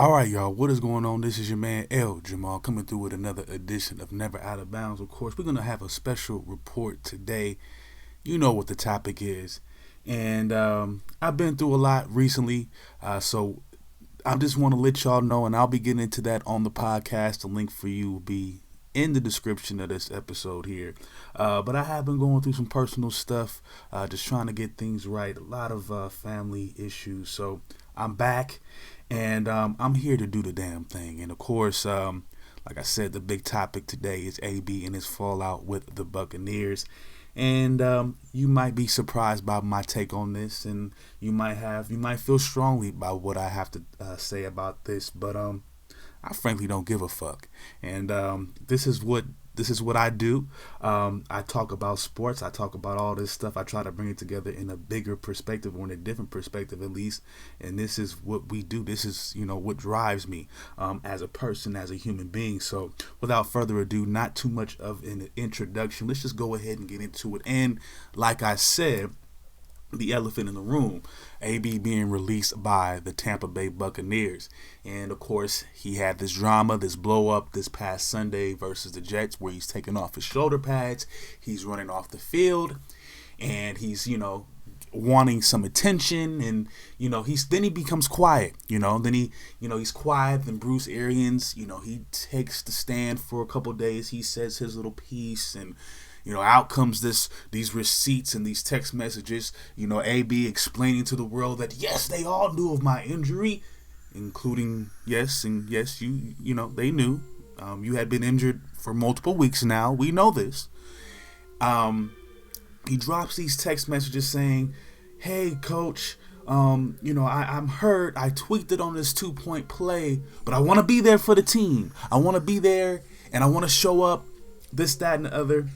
All right, y'all, what is going on? This is your man L Jamal coming through with another edition of Never Out of Bounds. Of course, we're going to have a special report today. You know what the topic is. And I've been through a lot recently, so I just want to let y'all know, and I'll be getting into that on the podcast. The link for you will be in the description of this episode here. But I have been going through some personal stuff, just trying to get things right. A lot of family issues. So I'm back, and I'm here to do the damn thing. And of course, like I said, the big topic today is AB and his fallout with the Buccaneers. And you might be surprised by my take on this, and you might feel strongly about what I have to say about this. But I frankly don't give a fuck. And this is what I do. I talk about sports. I talk about all this stuff. I try to bring it together in a bigger perspective, or in a different perspective at least. And this is what we do. This is, what drives me as a person, as a human being. So without further ado, not too much of an introduction. Let's just go ahead and get into it. And like I said, the elephant in the room, AB being released by the Tampa Bay Buccaneers. And of course, he had this drama, this blow up this past Sunday versus the Jets, where he's taking off his shoulder pads, he's running off the field, and he's, wanting some attention, and then he becomes quiet, then he's quiet. Then Bruce Arians, he takes the stand for a couple days, he says his little piece, and out comes these receipts and these text messages, AB explaining to the world that yes, they all knew of my injury, including yes, they knew. You had been injured for multiple weeks now. We know this. He drops these text messages saying, "Hey, coach, I'm hurt. I tweaked it on this 2-point play, but I want to be there for the team. I want to be there, and I want to show up, this, that, and the other."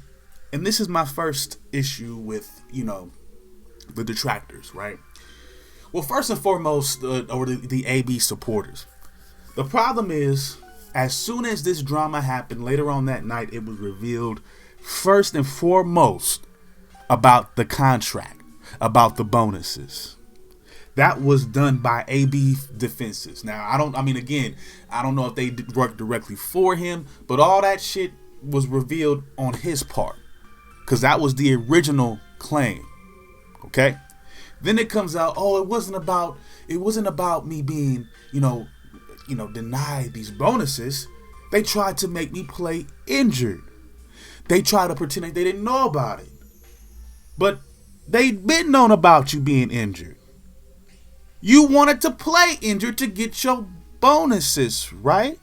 And this is my first issue with, the detractors, right? Well, first and foremost, the AB supporters. The problem is, as soon as this drama happened later on that night, it was revealed first and foremost about the contract, about the bonuses. That was done by AB defenses. Now, I don't know if they worked directly for him, but all that shit was revealed on his part, because that was the original claim. Okay? Then it comes out, it wasn't about me being, denied these bonuses. They tried to make me play injured. They tried to pretend like they didn't know about it. But they'd been known about you being injured. You wanted to play injured to get your bonuses, right?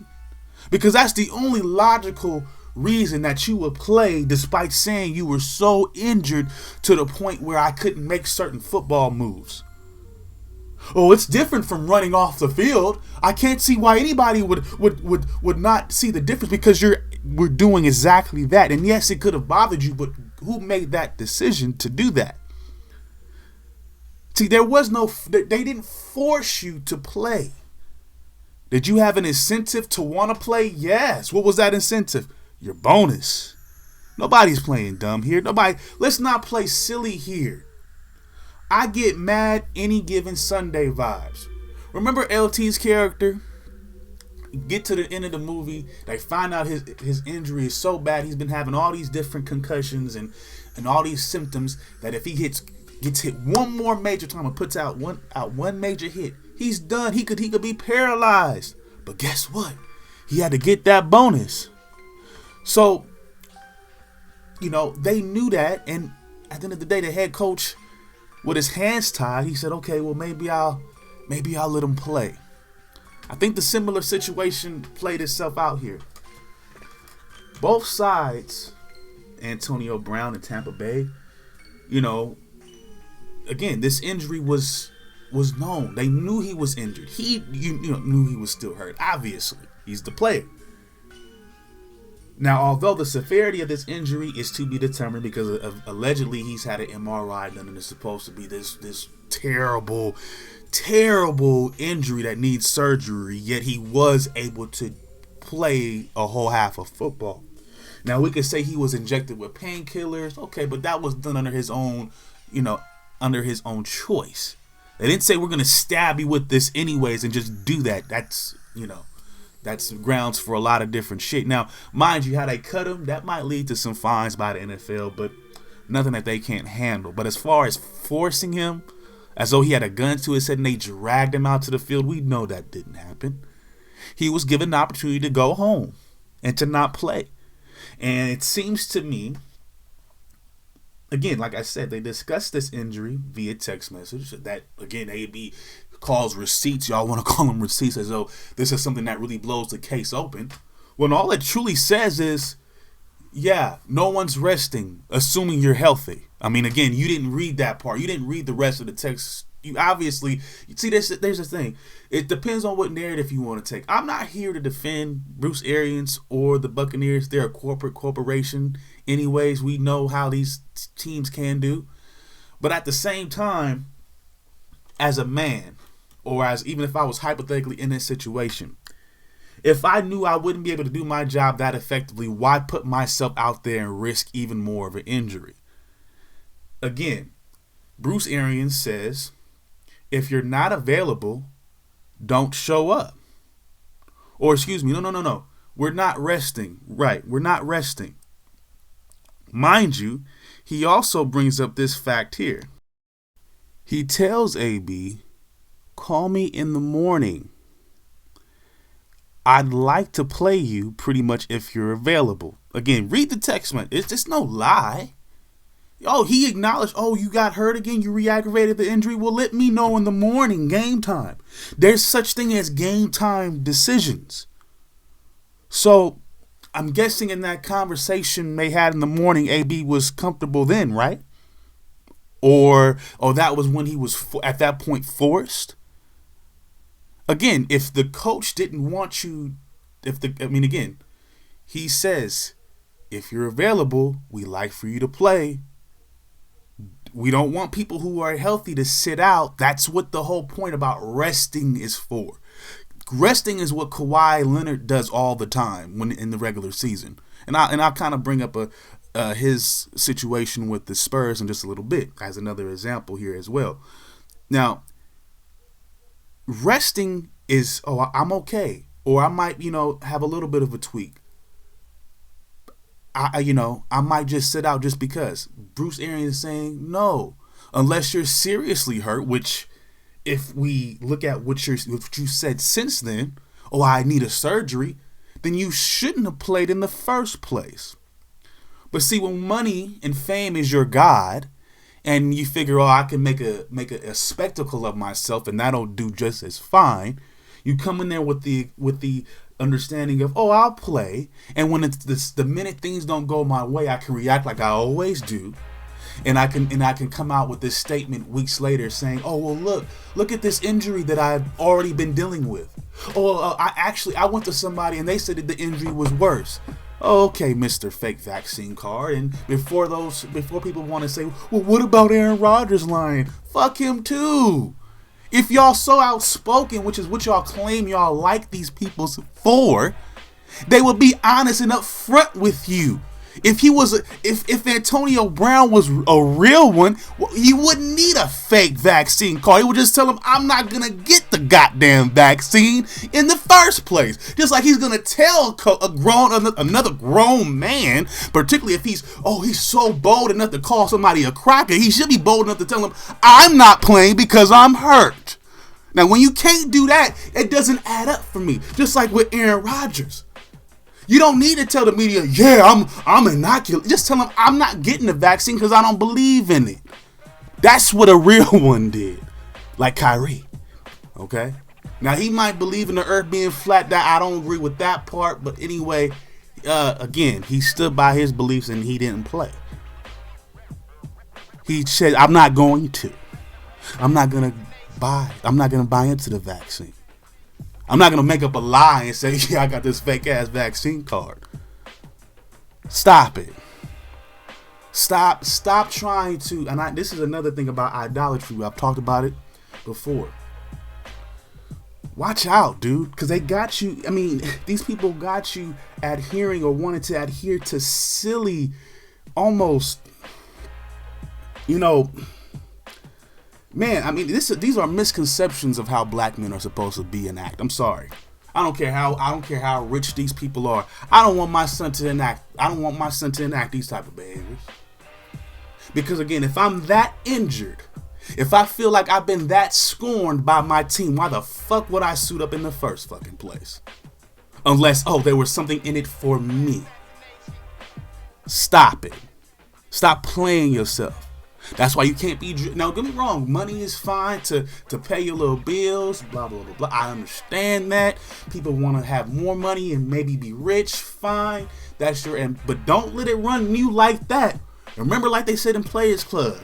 Because that's the only logical reason that you would play, despite saying you were so injured to the point where I couldn't make certain football moves. Oh, it's different from running off the field. I can't see why anybody would not see the difference, because we're doing exactly that. And yes, it could have bothered you, but who made that decision to do that? See, they didn't force you to play. Did you have an incentive to want to play? Yes. What was that incentive? Your bonus. Nobody's playing dumb here. Let's not play silly here. I get mad any given Sunday vibes. Remember LT's character? Get to the end of the movie, they find out his injury is so bad, he's been having all these different concussions and all these symptoms, that if he gets hit one more major time and puts out one major hit, he's done. He could be paralyzed. But guess what? He had to get that bonus. So, they knew that, and at the end of the day, the head coach, with his hands tied, he said, "Okay, well, maybe I'll let him play." I think the similar situation played itself out here. Both sides, Antonio Brown and Tampa Bay, again, this injury was known. They knew he was injured. He knew he was still hurt. Obviously, he's the player. Now, although the severity of this injury is to be determined, because allegedly he's had an MRI done and it's supposed to be this terrible, terrible injury that needs surgery, yet he was able to play a whole half of football. Now, we could say he was injected with painkillers, okay, but that was done under his own choice. They didn't say we're going to stab you with this anyways and just do that. That's you know, that's grounds for a lot of different shit. Now, mind you, how they cut him, that might lead to some fines by the NFL, but nothing that they can't handle. But as far as forcing him, as though he had a gun to his head and they dragged him out to the field, we know that didn't happen. He was given the opportunity to go home and to not play. And it seems to me, again, like I said, they discussed this injury via text message. That, again, AB calls receipts. Y'all want to call them receipts as though this is something that really blows the case open. When all it truly says is, yeah, no one's resting, assuming you're healthy. I mean, again, you didn't read that part. You didn't read the rest of the text. You obviously, you see, there's the thing. It depends on what narrative you want to take. I'm not here to defend Bruce Arians or the Buccaneers. They're a corporation. Anyways, we know how these teams can do. But at the same time, as a man, or as even if I was hypothetically in this situation, if I knew I wouldn't be able to do my job that effectively, why put myself out there and risk even more of an injury? Again, Bruce Arians says, if you're not available, don't show up. Or excuse me, no. We're not resting. Right, we're not resting. Mind you, he also brings up this fact here. He tells AB, call me in the morning. I'd like to play you pretty much if you're available. Again, read the text message. It's just no lie. Oh, he acknowledged, oh, you got hurt again? You re-aggravated the injury? Well, let me know in the morning, game time. There's such thing as game time decisions. So I'm guessing in that conversation they had in the morning, AB was comfortable then, right? Or that was when he was at that point forced? Again, if the coach didn't want you, again, he says, if you're available, we like for you to play. We don't want people who are healthy to sit out. That's what the whole point about resting is for. Resting is what Kawhi Leonard does all the time when in the regular season. And I'll kind of bring up his situation with the Spurs in just a little bit as another example here as well. Now, resting is, I'm okay. Or I might, have a little bit of a tweak. I might just sit out just because. Bruce Arians is saying no, unless you're seriously hurt, which if we look at what you said since then, I need a surgery, then you shouldn't have played in the first place. But see, when money and fame is your god, and you figure, I can make a spectacle of myself, and that'll do just as fine, you come in there with the understanding of, I'll play, and when it's the minute things don't go my way, I can react like I always do, and I can come out with this statement weeks later saying, look at this injury that I've already been dealing with. I went to somebody and they said that the injury was worse. Okay, Mr. Fake Vaccine Card. And before people want to say, well, what about Aaron Rodgers lying? Fuck him too. If y'all so outspoken, which is what y'all claim y'all like these people for, they would be honest and upfront with you. If Antonio Brown was a real one, he wouldn't need a fake vaccine card. He would just tell him, I'm not going to get the goddamn vaccine in the first place. Just like he's going to tell another grown man, particularly if he's so bold enough to call somebody a cracker, he should be bold enough to tell him, I'm not playing because I'm hurt. Now, when you can't do that, it doesn't add up for me. Just like with Aaron Rodgers. You don't need to tell the media, I'm inoculated. Just tell them I'm not getting the vaccine because I don't believe in it. That's what a real one did. Like Kyrie. Okay? Now, he might believe in the earth being flat. That I don't agree with that part. But anyway, again, he stood by his beliefs and he didn't play. He said, I'm not going to buy into the vaccine. I'm not going to make up a lie and say, I got this fake ass vaccine card. Stop it. Stop trying to, and this is another thing about idolatry. I've talked about it before. Watch out, dude, because they got you. These people got you adhering or wanted to adhere to silly, almost, man, these are misconceptions of how black men are supposed to be and act. I'm sorry. I don't care how rich these people are. I don't want my son to enact these type of behaviors. Because again, if I'm that injured, if I feel like I've been that scorned by my team, why the fuck would I suit up in the first fucking place? Unless, there was something in it for me. Stop it. Stop playing yourself. That's why you can't be. Now, don't get me wrong. Money is fine to pay your little bills. Blah blah blah blah. I understand that people want to have more money and maybe be rich. Fine, that's your end. But don't let it run you like that. Remember, like they said in Players Club,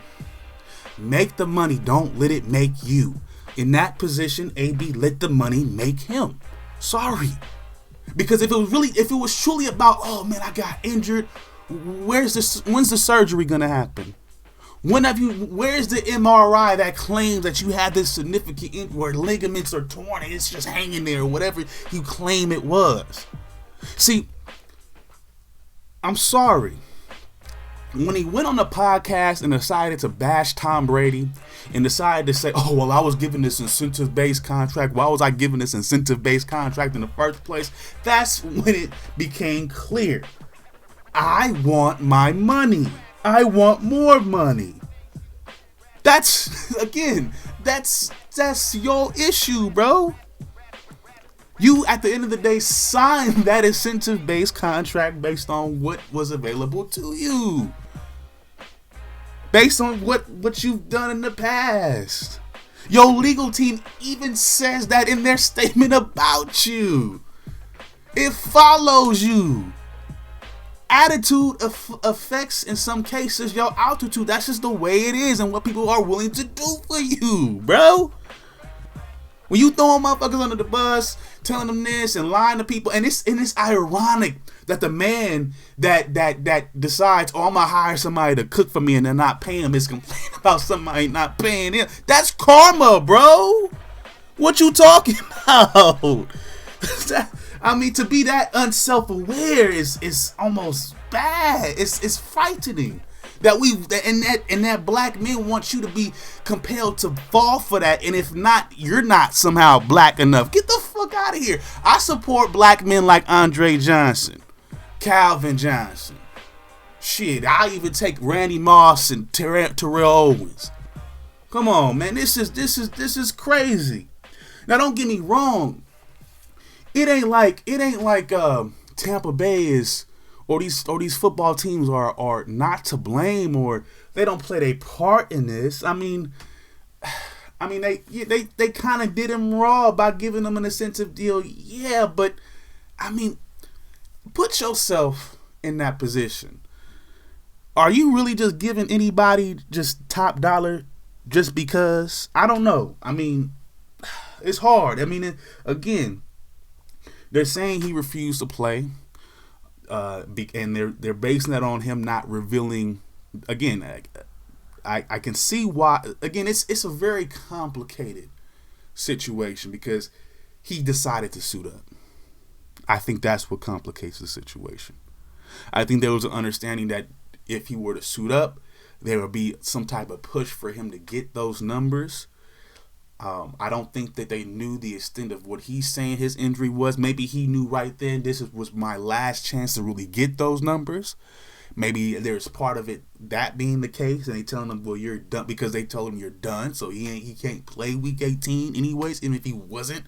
make the money. Don't let it make you. In that position, AB let the money make him. Sorry, because if it was truly about, oh man, I got injured. When's the surgery gonna happen? Where's the MRI that claims that you had this significant injury where ligaments are torn and it's just hanging there or whatever you claim it was? See, I'm sorry. When he went on the podcast and decided to bash Tom Brady and decided to say, oh, well, I was given this incentive-based contract. Why was I given this incentive-based contract in the first place? That's when it became clear. I want my money. I want more money. That's your issue, bro. You, at the end of the day, signed that incentive-based contract based on what was available to you. Based on what you've done in the past. Your legal team even says that in their statement about you. It follows you. Attitude affects, in some cases, your altitude. That's just the way it is and what people are willing to do for you, bro. When you throwing motherfuckers under the bus, telling them this and lying to people, and it's ironic that the man that decides, oh, I'm gonna hire somebody to cook for me and they're not paying him is complaining about somebody not paying him. That's karma, bro. What you talking about? I mean, to be that unself-aware is almost bad. It's frightening that that black men want you to be compelled to fall for that. And if not, you're not somehow black enough. Get the fuck out of here. I support black men like Andre Johnson, Calvin Johnson. Shit, I even take Randy Moss and Terrell Owens. Come on, man. This is crazy. Now, don't get me wrong. It ain't like Tampa Bay is, or these football teams are not to blame, or they don't play their part in this. I mean they kind of did him raw by giving them an incentive deal. Yeah, but I mean, put yourself in that position. Are you really just giving anybody just top dollar just because? I don't know. I mean, it's hard. I mean, again. They're saying he refused to play, and they're basing that on him not revealing. Again, I can see why. Again, it's a very complicated situation because he decided to suit up. I think that's what complicates the situation. I think there was an understanding that if he were to suit up, there would be some type of push for him to get those numbers. I don't think that they knew the extent of what he's saying his injury was. Maybe he knew right then this was my last chance to really get those numbers. Maybe there's part of it that being the case, and they telling him, well, you're done, because they told him you're done, so he can't play week 18 anyways, even if he wasn't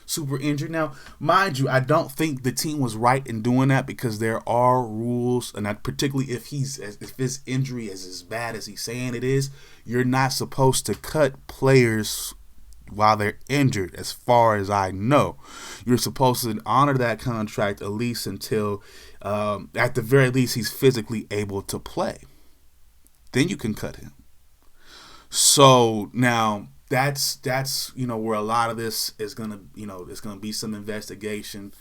super injured. Now, mind you, I don't think the team was right in doing that because there are rules, and particularly if his injury is as bad as he's saying it is, you're not supposed to cut players while they're injured, as far as I know. You're supposed to honor that contract at least until, at the very least, he's physically able to play. Then you can cut him. So now that's where a lot of this is gonna, there's gonna be some investigation,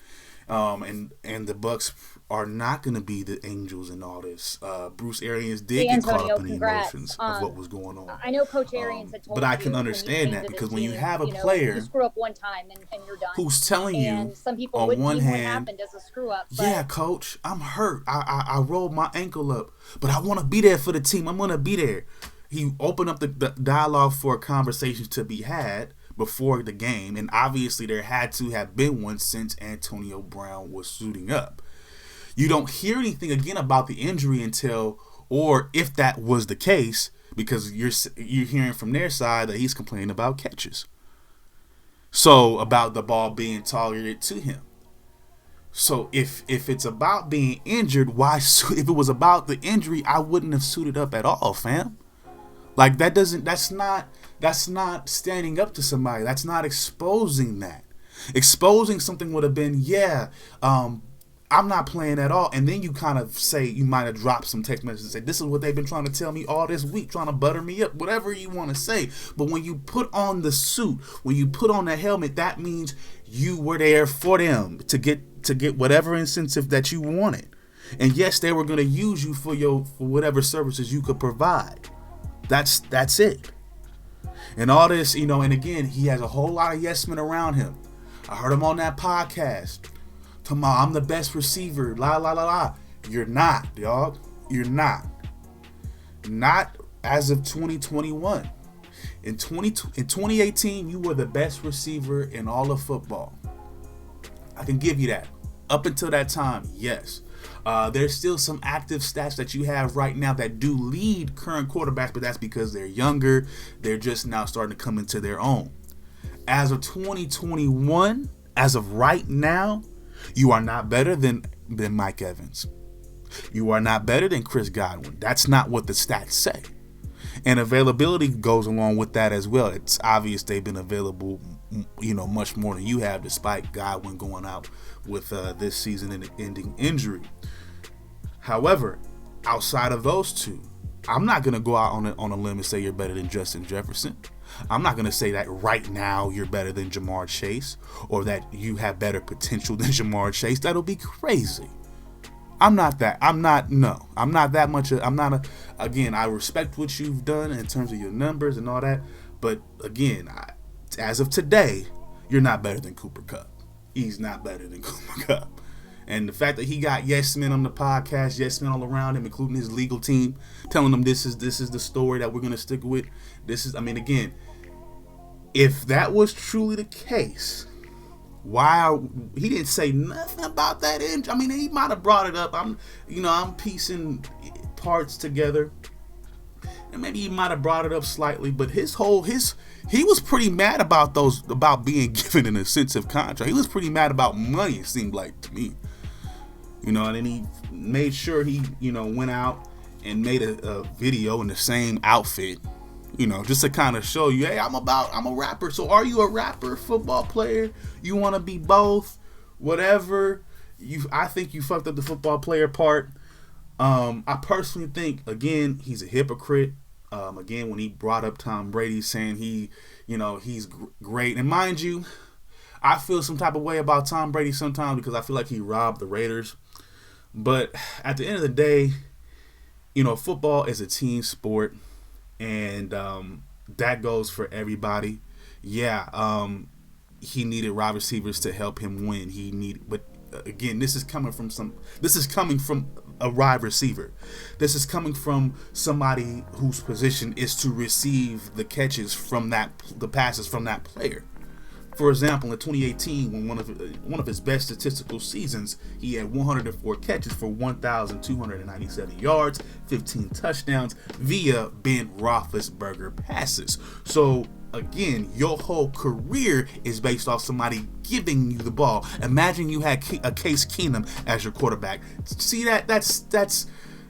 and the Bucks are not going to be the angels in all this. Bruce Arians did get caught up in the emotions of what was going on. I know Coach Arians had told but I can understand that because when you have a player you screw up one time and you're done, who's telling you some people on one hand, happened as a screw up. Yeah, Coach, I'm hurt. I rolled my ankle up, but I want to be there for the team. I'm going to be there. He opened up the dialogue for conversations to be had, before the game, and obviously there had to have been one since Antonio Brown was suiting up. You don't hear anything again about the injury until, or if that was the case, because you're hearing from their side that he's complaining about catches. So about the ball being targeted to him. So if it's about being injured, why? If it was about the injury, I wouldn't have suited up at all, fam. Like that's not standing up to somebody. That's not exposing that. Exposing something would have been, I'm not playing at all. And then you kind of say, you might have dropped some text messages and say, this is what they've been trying to tell me all this week, trying to butter me up, whatever you want to say. But when you put on the suit, when you put on the helmet, that means you were there for them to get whatever incentive that you wanted. And yes, they were going to use you for whatever services you could provide. That's it. And all this, and again, he has a whole lot of yes men around him. I heard him on that podcast. Talking about, I'm the best receiver, la la la la. You're not, dog. You're not. Not as of 2021. In 2018, you were the best receiver in all of football. I can give you that. Up until that time, yes. There's still some active stats that you have right now that do lead current quarterbacks, but that's because they're younger. They're just now starting to come into their own. As of 2021, as of right now, you are not better than Mike Evans. You are not better than Chris Godwin. That's not what the stats say. And availability goes along with that as well. It's obvious they've been available, much more than you have, despite Godwin going out with this season-ending injury. However, outside of those two, I'm not going to go out on a limb and say you're better than Justin Jefferson. I'm not going to say that right now you're better than Ja'Marr Chase or that you have better potential than Ja'Marr Chase. That'll be crazy. I'm not that much. Again, I respect what you've done in terms of your numbers and all that. But again, as of today, you're not better than Cooper Kupp. He's not better than Cooper Kupp. And the fact that he got yes men on the podcast, yes men all around him, including his legal team, telling them this is the story that we're going to stick with. Again, if that was truly the case, he didn't say nothing about that injury. He might have brought it up. I'm piecing parts together, and maybe he might have brought it up slightly. But he was pretty mad about being given an incentive contract. He was pretty mad about money. It seemed like to me, and then he made sure he went out and made a video in the same outfit. Just to kind of show you, hey, I'm a rapper. So are you a rapper, football player? You want to be both? Whatever. I think you fucked up the football player part. I personally think, again, he's a hypocrite. Again, when he brought up Tom Brady saying he's great. And mind you, I feel some type of way about Tom Brady sometimes because I feel like he robbed the Raiders. But at the end of the day, football is a team sport. And that goes for everybody. Yeah, he needed wide receivers to help him win. But again, this is coming from a wide receiver. This is coming from somebody whose position is to receive the catches from the passes from that player. For example, in 2018, when one of his best statistical seasons, he had 104 catches for 1,297 yards, 15 touchdowns via Ben Roethlisberger passes. So again, your whole career is based off somebody giving you the ball. Imagine you had a Case Keenum as your quarterback. See that's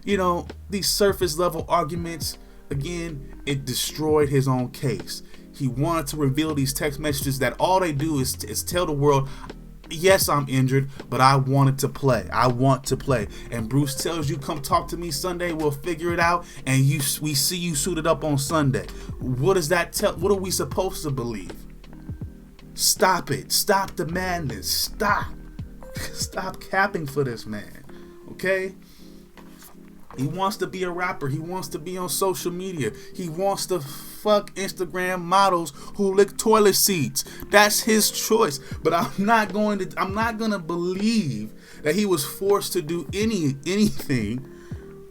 these surface level arguments. Again, it destroyed his own case. He wanted to reveal these text messages that all they do is tell the world, yes, I'm injured, but I wanted to play. I want to play. And Bruce tells you, come talk to me Sunday. We'll figure it out. And we see you suited up on Sunday. What does that tell? What are we supposed to believe? Stop it. Stop the madness. Stop capping for this man. Okay? He wants to be a rapper. He wants to be on social media. He wants to fuck Instagram models who lick toilet seats. That's his choice. But I'm not gonna believe that he was forced to do anything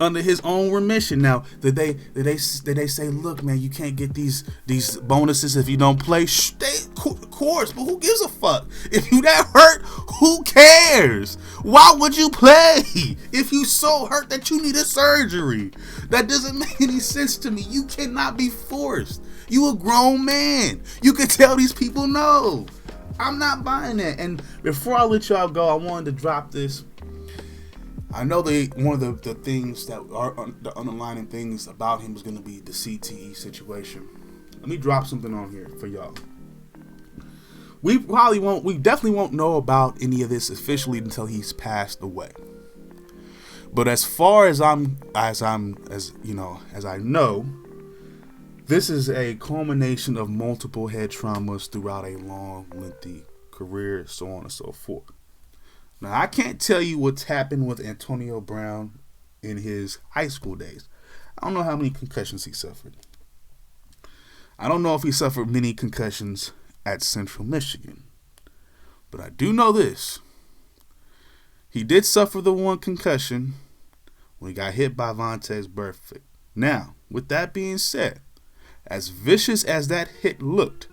under his own remission. Now, did they say, look, man, you can't get these bonuses if you don't play? Of course, but who gives a fuck? If you that hurt, who cares? Why would you play if you so hurt that you need a surgery? That doesn't make any sense to me. You cannot be forced. You a grown man. You can tell these people no. I'm not buying that. And before I let y'all go, I wanted to drop this. I know one of the things that are the underlying things about him is going to be the CTE situation. Let me drop something on here for y'all. We definitely won't know about any of this officially until he's passed away. But as far as I know, this is a culmination of multiple head traumas throughout a long, lengthy career, so on and so forth. Now, I can't tell you what's happened with Antonio Brown in his high school days. I don't know how many concussions he suffered. I don't know if he suffered many concussions at Central Michigan. But I do know this. He did suffer the one concussion when he got hit by Vontaze Burfict. Now, with that being said, as vicious as that hit looked,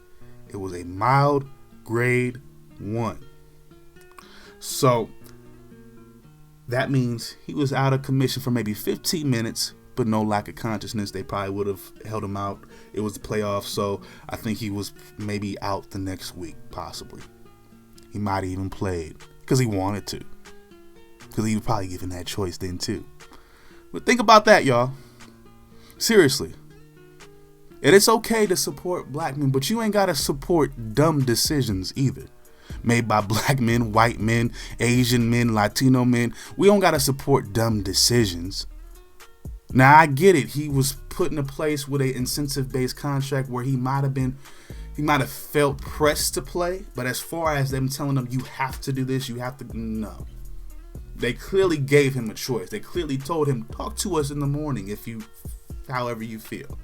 it was a mild grade 1. So, that means he was out of commission for maybe 15 minutes, but no lack of consciousness. They probably would have held him out. It was the playoffs, so I think he was maybe out the next week, possibly. He might have even played, because he wanted to. Because he was probably given that choice then, too. But think about that, y'all. Seriously. And it's okay to support black men, but you ain't got to support dumb decisions either. Made by black men, white men, Asian men, Latino men. We don't got to support dumb decisions. Now, I get it. He was put in a place with an incentive-based contract where he might have felt pressed to play. But as far as them telling him, you have to do this, you have to, no. They clearly gave him a choice. They clearly told him, talk to us in the morning however you feel.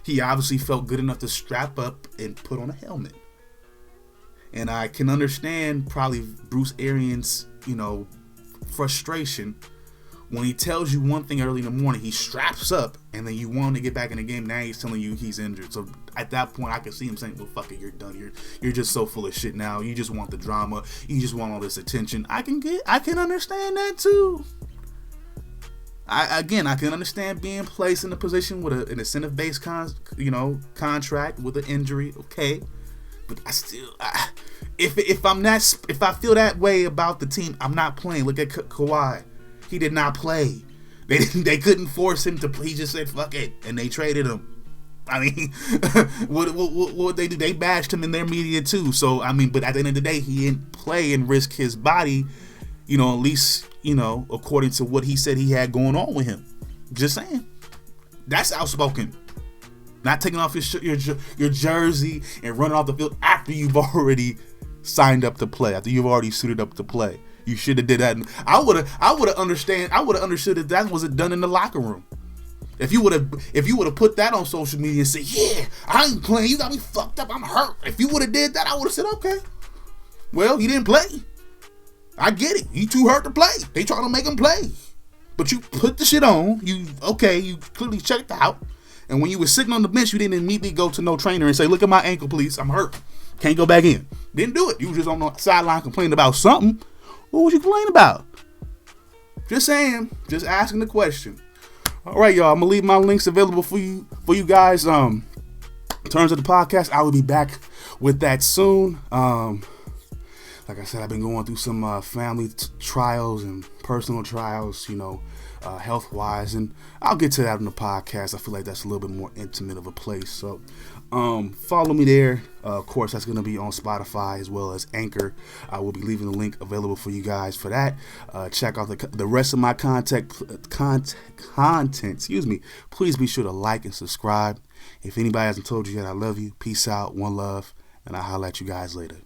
He obviously felt good enough to strap up and put on a helmet. And I can understand probably Bruce Arians, frustration when he tells you one thing early in the morning, he straps up, and then you want him to get back in the game. Now he's telling you he's injured. So at that point, I can see him saying, well, fuck it, you're done. You're just so full of shit now. You just want the drama. You just want all this attention. I can understand that too. I can understand being placed in a position with an incentive-based contract with an injury. Okay. But if I feel that way about the team, I'm not playing. Look at Kawhi. He did not play. They couldn't force him to play. He just said, fuck it. And they traded him. I mean, what they do? They bashed him in their media too. So, I mean, but at the end of the day, he didn't play and risk his body, at least, according to what he said he had going on with him. Just saying. That's outspoken. Not taking off your jersey and running off the field after you've already signed up to play, after you've already suited up to play. You should have did that. I would have understood if that wasn't done in the locker room. If you would have put that on social media and said, yeah, I ain't playing, you got me fucked up, I'm hurt. If you would have did that, I would have said, okay. Well, he didn't play. I get it. He too hurt to play. They trying to make him play. But you put the shit on. You clearly checked out. And when you were sitting on the bench, you didn't immediately go to no trainer and say, look at my ankle, please. I'm hurt. Can't go back in. Didn't do it. You were just on the sideline complaining about something. What was you complaining about? Just saying. Just asking the question. All right, y'all. I'm going to leave my links available for you guys. In terms of the podcast, I will be back with that soon. Like I said, I've been going through some family trials and personal trials, health-wise, and I'll get to that in the podcast. I feel like that's a little bit more intimate of a place. So follow me there. Of course, that's going to be on Spotify as well as Anchor. I will be leaving the link available for you guys for that. Check out the rest of my content. Please be sure to like and subscribe. If anybody hasn't told you yet, I love you. Peace out. One love. And I'll holler at you guys later.